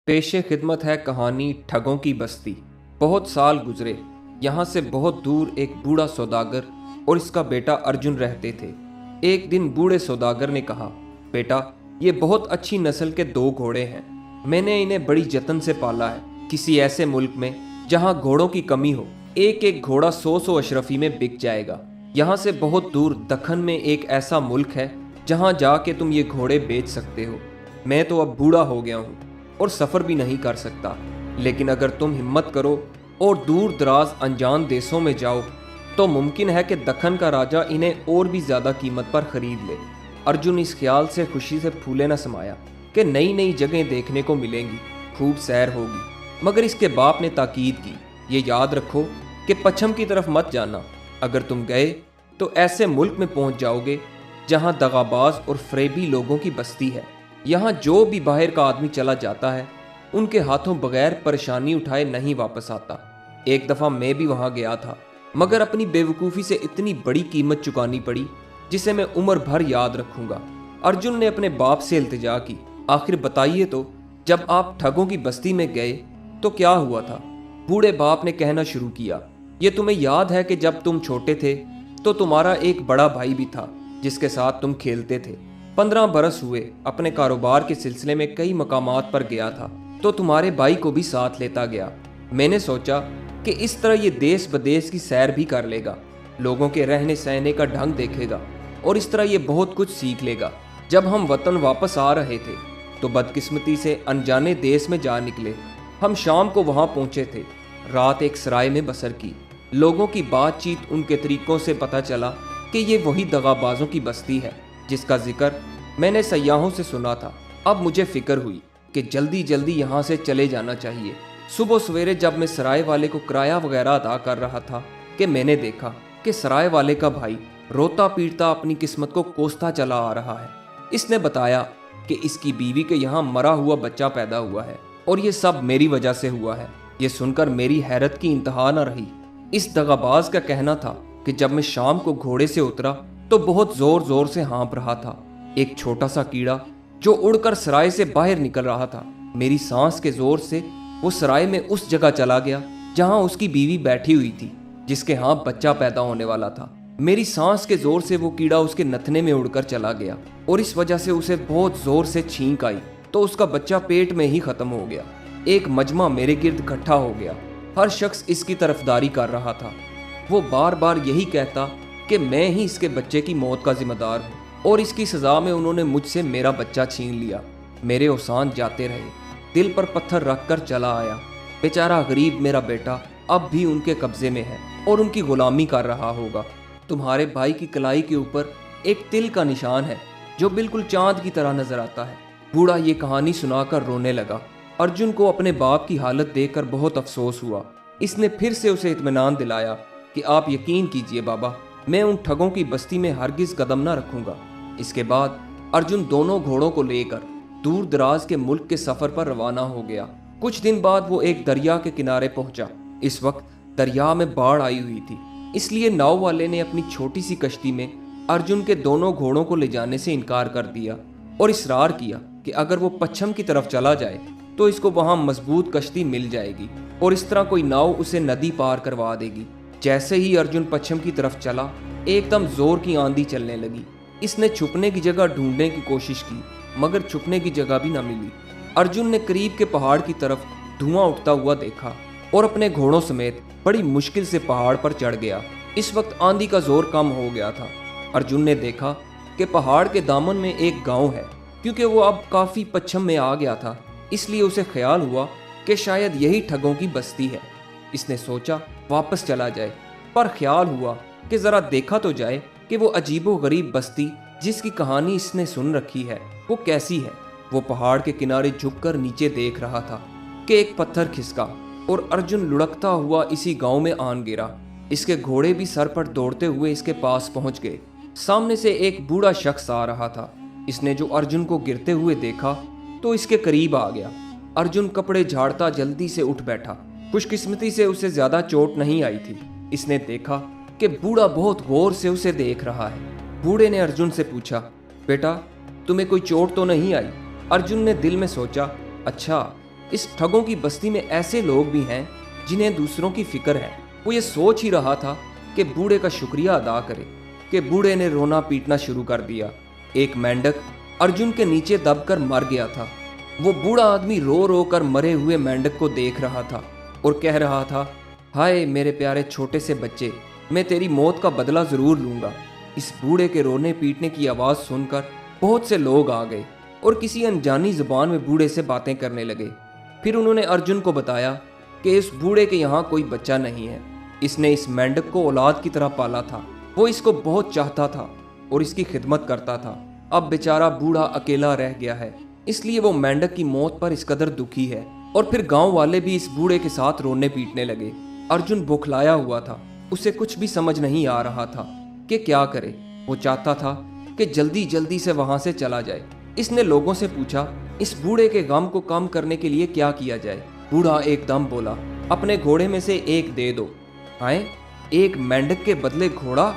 पेशे खिदमत है कहानी ठगों की बस्ती। बहुत साल गुजरे। यहाँ से बहुत दूर एक बूढ़ा सौदागर और इसका बेटा अर्जुन रहते थे। एक दिन बूढ़े सौदागर ने कहा, बेटा, ये बहुत अच्छी नस्ल के 2 घोड़े हैं। मैंने इन्हें बड़ी जतन से पाला है। किसी ऐसे मुल्क में जहाँ घोड़ों की कमी हो, एक एक घोड़ा 100 अशरफी में बिक जाएगा। यहाँ से बहुत दूर दक्खन में एक ऐसा मुल्क है जहाँ जाके तुम ये घोड़े बेच सकते हो। मैं तो अब बूढ़ा हो गया हूँ और सफ़र भी नहीं कर सकता, लेकिन अगर तुम हिम्मत करो और दूर दराज अनजान देशों में जाओ तो मुमकिन है कि दक्खन का राजा इन्हें और भी ज़्यादा कीमत पर ख़रीद ले। अर्जुन इस ख्याल से खुशी से फूले न समाया कि नई नई जगहें देखने को मिलेंगी, खूब सैर होगी। मगर इसके बाप ने ताकीद की, ये याद रखो कि पश्चिम की तरफ मत जाना। अगर तुम गए तो ऐसे मुल्क में पहुंच जाओगे जहां दगाबाज और फ्रेबी लोगों की बस्ती है। यहाँ जो भी बाहर का आदमी चला जाता है उनके हाथों बगैर परेशानी उठाए नहीं वापस आता। एक दफ़ा मैं भी वहाँ गया था, मगर अपनी बेवकूफ़ी से इतनी बड़ी कीमत चुकानी पड़ी जिसे मैं उम्र भर याद रखूंगा। अर्जुन ने अपने बाप से इल्तिजा की, आखिर बताइए तो, जब आप ठगों की बस्ती में गए तो क्या हुआ था? बूढ़े बाप ने कहना शुरू किया, ये तुम्हें याद है कि जब तुम छोटे थे तो तुम्हारा एक बड़ा भाई भी था जिसके साथ तुम खेलते थे। 15 बरस हुए, अपने कारोबार के सिलसिले में कई मकामात पर गया था तो तुम्हारे भाई को भी साथ लेता गया। मैंने सोचा कि इस तरह ये देश बदेश की सैर भी कर लेगा, लोगों के रहने सहने का ढंग देखेगा और इस तरह ये बहुत कुछ सीख लेगा। जब हम वतन वापस आ रहे थे तो बदकिस्मती से अनजाने देश में जा निकले। हम शाम को वहाँ पहुँचे थे, रात एक सराय में बसर की। लोगों की बातचीत, उनके तरीकों से पता चला कि ये वही दगाबाजों की बस्ती है जिसका जिक्र मैंने सयाहों से सुना था। अब मुझे फिक्र हुई कि जल्दी जल्दी यहाँ से चले जाना चाहिए। सुबह सवेरे जब मैं सराय वाले को किराया वगैरह अदा कर रहा था कि मैंने देखा कि सराय वाले का भाई रोता पीटता अपनी किस्मत को कोसता चला आ रहा है। इसने बताया कि इसकी बीवी के यहाँ मरा हुआ बच्चा पैदा हुआ है और ये सब मेरी वजह से हुआ है। ये सुनकर मेरी हैरत की इंतहा न रही। इस दगाबाज का कहना था कि जब मैं शाम को घोड़े से उतरा तो बहुत जोर जोर से हाँफ रहा था। एक छोटा सा कीड़ा जो उड़कर सराय से बाहर निकल रहा था। मेरी सांस के जोर से वो सराय में उस जगह चला गया जहां उसकी बीवी बैठी हुई थी जिसके यहाँ बच्चा पैदा होने वाला था। मेरी सांस के जोर से वो कीड़ा उसके नथने में उड़कर चला गया और इस वजह से उसे बहुत जोर से छींक आई तो उसका बच्चा पेट में ही खत्म हो गया। एक मजमा मेरे गिर्द इकट्ठा हो गया। हर शख्स इसकी तरफदारी कर रहा था। वो बार बार यही कहता कि मैं ही इसके बच्चे की मौत का जिम्मेदार हूँ और इसकी सजा में उन्होंने मुझसे मेरा बच्चा छीन लिया। मेरे ओसान जाते रहे, दिल पर पत्थर रखकर चला आया। बेचारा गरीब मेरा बेटा अब भी उनके कब्जे में है और उनकी गुलामी कर रहा होगा। तुम्हारे भाई की कलाई के ऊपर एक तिल का निशान है जो बिल्कुल चांद की तरह नजर आता है। बूढ़ा ये कहानी सुनाकर रोने लगा। अर्जुन को अपने बाप की हालत देखकर बहुत अफसोस हुआ। इसने फिर से उसे इत्मीनान दिलाया कि आप यकीन कीजिए बाबा, मैं उन ठगों की बस्ती में हरगिज कदम न रखूंगा। इसके बाद अर्जुन दोनों घोड़ों को लेकर दूर दराज के मुल्क के सफर पर रवाना हो गया। कुछ दिन बाद वो एक दरिया के किनारे पहुंचा। इस वक्त दरिया में बाढ़ आई हुई थी, इसलिए नाव वाले ने अपनी छोटी सी कश्ती में अर्जुन के दोनों घोड़ों को ले जाने से इनकार कर दिया और इसरार किया कि अगर वो पश्चिम की तरफ चला जाए तो इसको वहां मजबूत कश्ती मिल जाएगी और इस तरह कोई नाव उसे नदी पार करवा देगी। जैसे ही अर्जुन पश्चिम की तरफ चला, एकदम जोर की आंधी चलने लगी। इसने छुपने की जगह ढूंढने की कोशिश की, मगर छुपने की जगह भी न मिली। अर्जुन ने करीब के पहाड़ की तरफ धुआं उठता हुआ देखा और अपने घोड़ों समेत बड़ी मुश्किल से पहाड़ पर चढ़ गया। इस वक्त आंधी का जोर कम हो गया था। अर्जुन ने देखा कि पहाड़ के दामन में एक गांव है। क्योंकि वो अब काफी पश्चिम में आ गया था, इसलिए उसे ख्याल हुआ कि शायद यही ठगों की बस्ती है। इसने सोचा वापस चला जाए, पर ख्याल हुआ कि जरा देखा तो जाए कि वो अजीबो गरीब बस्ती जिसकी कहानी इसने सुन रखी है वो कैसी है। वो पहाड़ के किनारे झुककर नीचे देख रहा था कि एक पत्थर खिसका और अर्जुन लुढ़कता हुआ इसी गांव में आन गिरा। इसके घोड़े भी सर पर दौड़ते हुए इसके पास पहुंच गए। सामने से एक बूढ़ा शख्स आ रहा था। इसने जो अर्जुन को गिरते हुए देखा तो इसके करीब आ गया। अर्जुन कपड़े झाड़ता जल्दी से उठ बैठा। खुशकिस्मती से उसे ज्यादा चोट नहीं आई थी। इसने देखा कि बूढ़ा बहुत गौर से उसे देख रहा है। बूढ़े ने अर्जुन से पूछा, बेटा, तुम्हें कोई चोट तो नहीं आई? अर्जुन ने दिल में सोचा, अच्छा इस ठगों की बस्ती में ऐसे लोग भी हैं जिन्हें दूसरों की फिक्र है। वो ये सोच ही रहा था कि बूढ़े का शुक्रिया अदा करे कि बूढ़े ने रोना पीटना शुरू कर दिया। एक मेंढक अर्जुन के नीचे दबकर मर गया था। वो बूढ़ा आदमी रो रो कर मरे हुए मेंढक को देख रहा था और कह रहा था, हाय मेरे प्यारे छोटे से बच्चे, मैं तेरी मौत का बदला जरूर लूंगा। इस बूढ़े के रोने पीटने की आवाज़ सुनकर बहुत से लोग आ गए और किसी अनजानी जुबान में बूढ़े से बातें करने लगे। फिर उन्होंने अर्जुन को बताया कि इस बूढ़े के यहाँ कोई बच्चा नहीं है। इसने इस मेंढक को औलाद की तरह पाला था। वो इसको बहुत चाहता था और इसकी खिदमत करता था। अब बेचारा बूढ़ा अकेला रह गया है, इसलिए वो मेंढक की मौत पर इस कदर दुखी है। और फिर गांव वाले भी इस बूढ़े के साथ रोने पीटने लगे। अर्जुन बौखलाया हुआ था। उसे कुछ भी समझ नहीं आ रहा था कि क्या करे। वो चाहता था कि जल्दी जल्दी से वहां से चला जाए। इसने लोगों से पूछा, इस बूढ़े के गम को कम करने के लिए क्या किया जाए। बूढ़ा एकदम बोला, अपने घोड़े में से एक दे दो। आए, एक मेंढक के बदले घोड़ा?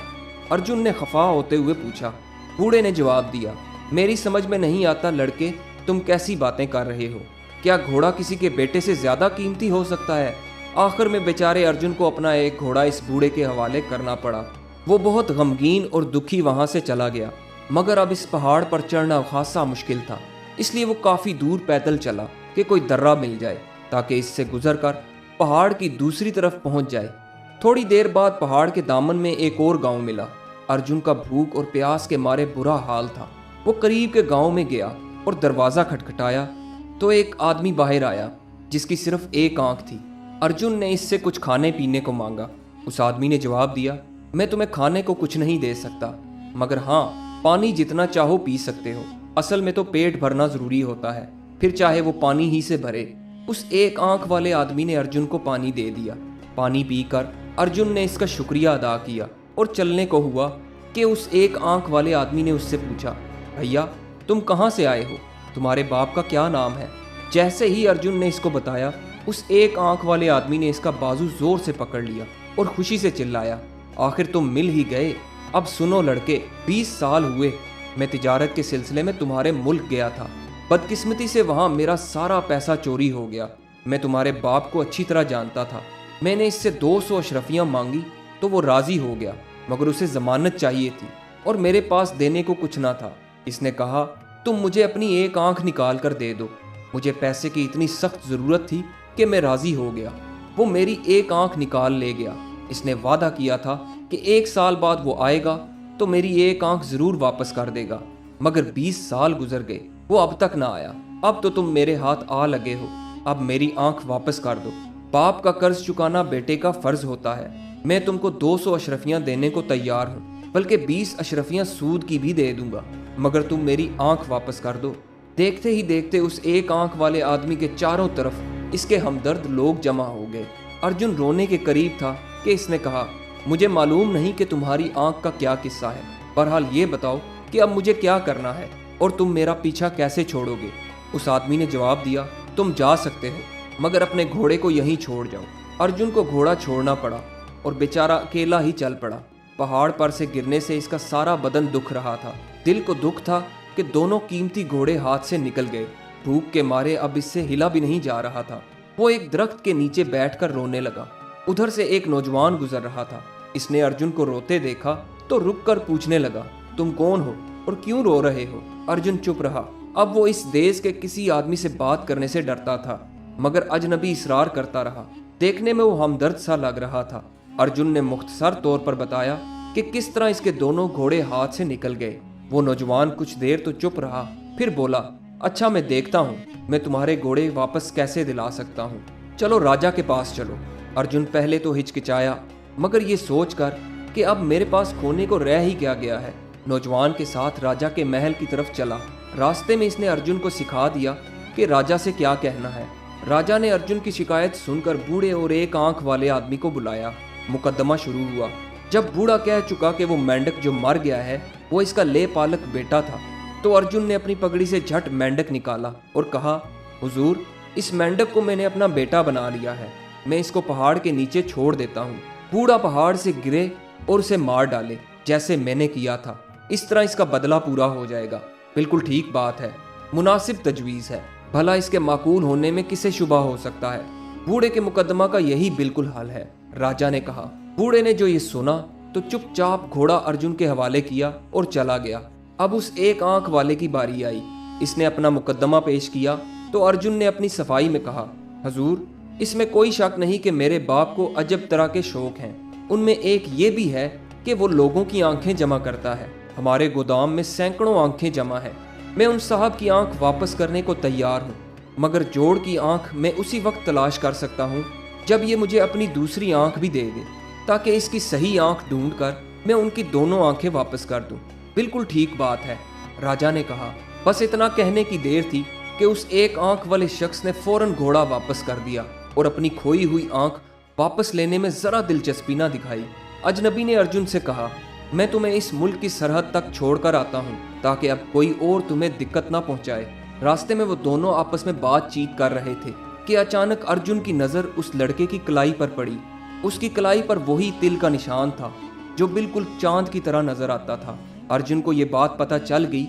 अर्जुन ने खफा होते हुए पूछा। बूढ़े ने जवाब दिया, मेरी समझ में नहीं आता लड़के, तुम कैसी बातें कर रहे हो। क्या घोड़ा किसी के बेटे से ज्यादा कीमती हो सकता है? आखिर में बेचारे अर्जुन को अपना एक घोड़ा इस बूढ़े के हवाले करना पड़ा। वो बहुत गमगीन और दुखी वहां से चला गया। मगर अब इस पहाड़ पर चढ़ना खासा मुश्किल था, इसलिए वो काफी दूर पैदल चला कि कोई दर्रा मिल जाए ताकि इससे गुजर कर पहाड़ की दूसरी तरफ पहुंच जाए। थोड़ी देर बाद पहाड़ के दामन में एक और गांव मिला। अर्जुन का भूख और प्यास के मारे बुरा हाल था। वो करीब के गांव में गया और दरवाजा खटखटाया तो एक आदमी बाहर आया जिसकी सिर्फ एक आंख थी। अर्जुन ने इससे कुछ खाने पीने को मांगा। उस आदमी ने जवाब दिया, मैं तुम्हें खाने को कुछ नहीं दे सकता, मगर हाँ, पानी जितना चाहो पी सकते हो। असल में तो पेट भरना जरूरी होता है, फिर चाहे वो पानी ही से भरे। उस एक आंख वाले आदमी ने अर्जुन को पानी दे दिया। पानी पीकर अर्जुन ने इसका शुक्रिया अदा किया और चलने को हुआ कि उस एक आंख वाले आदमी ने उससे पूछा, भैया तुम कहाँ से आए हो? तुम्हारे बाप का क्या नाम है? जैसे ही अर्जुन ने इसको बताया, उस एक आंख वाले आदमी ने इसका बाजू जोर से पकड़ लिया और खुशी से चिल्लाया, आखिर तुम मिल ही गए। अब सुनो लड़के, 20 साल हुए मैं तिजारत के सिलसिले में तुम्हारे मुल्क गया था। बदकिस्मती से वहाँ मेरा सारा पैसा चोरी हो गया। मैं तुम्हारे बाप को अच्छी तरह जानता था। मैंने इससे 200 अशरफियाँ मांगी तो वो राजी हो गया, मगर उसे जमानत चाहिए थी और मेरे पास देने को कुछ ना था। इसने कहा, तुम मुझे अपनी एक आंख निकाल कर दे दो। मुझे पैसे की इतनी सख्त ज़रूरत थी कि मैं राज़ी हो गया। वो मेरी एक आंख निकाल ले गया। इसने वादा किया था कि 1 साल बाद वो आएगा तो मेरी एक आंख ज़रूर वापस कर देगा, मगर 20 साल गुजर गए, वो अब तक ना आया। अब तो तुम मेरे हाथ आ लगे हो, अब मेरी आंख वापस कर दो। बाप का कर्ज चुकाना बेटे का फ़र्ज होता है। मैं तुमको 200 अशरफियाँ देने को तैयार हूँ, बल्कि 20 अशरफियाँ सूद की भी दे दूंगा, मगर तुम मेरी आंख वापस कर दो। देखते ही देखते उस एक आंख वाले आदमी के चारों तरफ इसके हमदर्द लोग जमा हो गए। अर्जुन रोने के करीब था कि इसने कहा, मुझे मालूम नहीं कि तुम्हारी आंख का क्या किस्सा है। बहरहाल ये बताओ कि अब मुझे क्या करना है और तुम मेरा पीछा कैसे छोड़ोगे? उस आदमी ने जवाब दिया, तुम जा सकते हो, मगर अपने घोड़े को यहीं छोड़ जाओ। अर्जुन को घोड़ा छोड़ना पड़ा और बेचारा अकेला ही चल पड़ा। पहाड़ पर से गिरने से इसका सारा बदन दुख रहा था। दिल को दुख था कि दोनों कीमती घोड़े हाथ से निकल गए। भूख के मारे अब इससे हिला भी नहीं जा रहा था। वो एक दरख्त के नीचे बैठकर रोने लगा। उधर से एक नौजवान गुजर रहा था। इसने अर्जुन को रोते देखा तो रुककर पूछने लगा, तुम कौन हो और क्यों रो रहे हो? अर्जुन चुप रहा। अब वो इस देश के किसी आदमी से बात करने से डरता था, मगर अजनबी इसरार करता रहा। देखने में वो हमदर्द सा लग रहा था। अर्जुन ने मुख्तसर तौर पर बताया कि किस तरह इसके दोनों घोड़े हाथ से निकल गए। वो नौजवान कुछ देर तो चुप रहा, फिर बोला, अच्छा मैं देखता हूँ मैं तुम्हारे घोड़े वापस कैसे दिला सकता हूँ। चलो राजा के पास चलो। अर्जुन पहले तो हिचकिचाया, मगर ये सोचकर कि अब मेरे पास खोने को रह ही क्या गया है, नौजवान के साथ राजा के महल की तरफ चला। रास्ते में इसने अर्जुन को सिखा दिया कि राजा से क्या कहना है। राजा ने अर्जुन की शिकायत सुनकर बूढ़े और एक आंख वाले आदमी को बुलाया। मुकदमा शुरू हुआ। जब बूढ़ा कह चुका कि वो मेंढक जो मर गया है वो इसका ले पालक बेटा था, तो अर्जुन ने अपनी पगड़ी से झट मेंढक निकाला और कहा, हुजूर, इस मेंढक को मैंने अपना बेटा बना लिया है। मैं इसको पहाड़ के नीचे छोड़ देता हूँ। बूढ़ा पहाड़ से गिरे और उसे मार डाले जैसे मैंने किया था। इस तरह इसका बदला पूरा हो जाएगा। बिल्कुल ठीक बात है, मुनासिब तजवीज़ है। भला इसके माकूल होने में किसे शुबा हो सकता है। बूढ़े के मुकदमा का यही बिल्कुल हाल है, राजा ने कहा। बूढ़े ने जो ये सुना तो चुपचाप घोड़ा अर्जुन के हवाले किया और चला गया। अब उस एक आंख वाले की बारी आई। इसने अपना मुकदमा पेश किया तो अर्जुन ने अपनी सफाई में कहा, हजूर, इसमें कोई शक नहीं कि मेरे बाप को अजब तरह के शौक हैं। उनमें एक ये भी है कि वो लोगों की आंखें जमा करता है। हमारे गोदाम में सैकड़ों आंखें जमा है। मैं उन साहब की आंख वापस करने को तैयार हूँ, मगर जोड़ की आंख मैं उसी वक्त तलाश कर सकता हूँ जब ये मुझे अपनी दूसरी आंख भी दे दे, ताकि इसकी सही आंख ढूंढ कर मैं उनकी दोनों आंखें वापस कर दूं। बिल्कुल ठीक बात है, राजा ने कहा। बस इतना कहने की देर थी कि उस एक आंख वाले शख्स ने फौरन घोड़ा वापस कर दिया और अपनी खोई हुई आंख वापस लेने में जरा दिलचस्पी ना दिखाई। अजनबी ने अर्जुन से कहा, मैं तुम्हें इस मुल्क की सरहद तक छोड़कर आता हूँ ताकि अब कोई और तुम्हें दिक्कत ना पहुँचाए। रास्ते में वो दोनों आपस में बातचीत कर रहे थे कि अचानक अर्जुन की नज़र उस लड़के की कलाई पर पड़ी। उसकी कलाई पर वही तिल का निशान था जो बिल्कुल चांद की तरह नजर आता था। अर्जुन को ये बात पता चल गई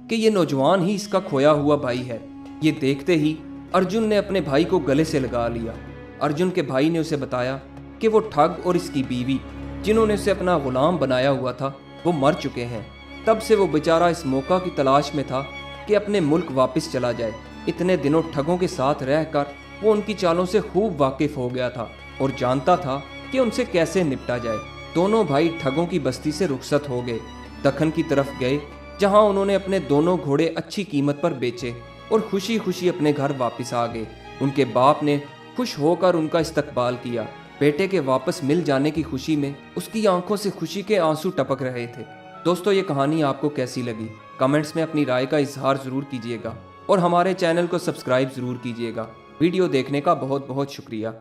कि ये नौजवान ही इसका खोया हुआ भाई है। ये देखते ही अर्जुन ने अपने भाई को गले से लगा लिया। अर्जुन के भाई ने उसे बताया कि वो ठग और इसकी बीवी, जिन्होंने उसे अपना गुलाम बनाया हुआ था, वो मर चुके हैं। तब से वो बेचारा इस मौका की तलाश में था कि अपने मुल्क वापस चला जाए। इतने दिनों ठगों के साथ रहकर वो उनकी चालों से खूब वाकिफ हो गया था और जानता था कि उनसे कैसे निपटा जाए। दोनों भाई ठगों की बस्ती से रुखसत हो गए, दखन की तरफ गए, जहां उन्होंने अपने दोनों घोड़े अच्छी कीमत पर बेचे और खुशी खुशी अपने घर वापस आ गए। उनके बाप ने खुश होकर उनका इस्तकबाल किया। बेटे के वापस मिल जाने की खुशी में उसकी आंखों से खुशी के आंसू टपक रहे थे। दोस्तों, ये कहानी आपको कैसी लगी? कमेंट्स में अपनी राय का इजहार ज़रूर कीजिएगा और हमारे चैनल को सब्सक्राइब ज़रूर कीजिएगा। वीडियो देखने का बहुत बहुत शुक्रिया।